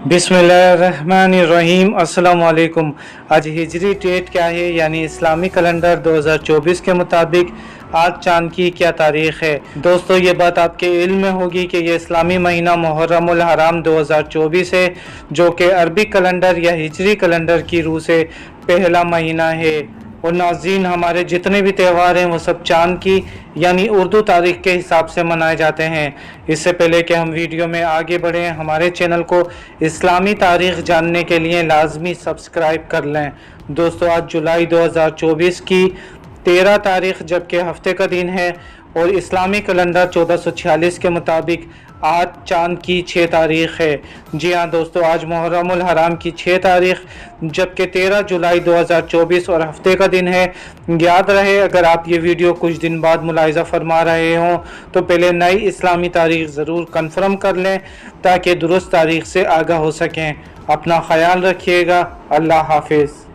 बिस्मिल्लाहिर्रहमानिर्रहीम। अस्सलाम वालेकुम। आज हिजरी डेट क्या है यानी इस्लामी कैलेंडर 2024 के मुताबिक आज चांद की क्या तारीख़ है। दोस्तों, ये बात आपके इल्म में होगी कि ये इस्लामी महीना मुहर्रमुल हराम 2024 है, जो कि अरबी कैलेंडर या हिजरी कैलेंडर की रूह से पहला महीना है। और नाज़रीन, हमारे जितने भी त्यौहार हैं वो सब चांद की यानी उर्दू तारीख़ के हिसाब से मनाए जाते हैं। इससे पहले कि हम वीडियो में आगे बढ़ें, हमारे चैनल को इस्लामी तारीख़ जानने के लिए लाजमी सब्सक्राइब कर लें। दोस्तों, आज जुलाई 2024 की 13 तारीख़ जबकि हफ्ते का दिन है और इस्लामी कैलेंडर 1446 के मुताबिक आज चांद की 6 तारीख़ है। जी हाँ दोस्तों, आज मुहर्रमुल हराम की 6 तारीख़ जबकि 13 जुलाई 2024 और हफ्ते का दिन है। याद रहे, अगर आप ये वीडियो कुछ दिन बाद मुलाहिज़ा फरमा रहे हों तो पहले नई इस्लामी तारीख़ ज़रूर कन्फर्म कर लें ताकि दुरुस्त तारीख़ से आगाह हो सकें। अपना ख्याल रखिएगा। अल्लाह हाफिज़।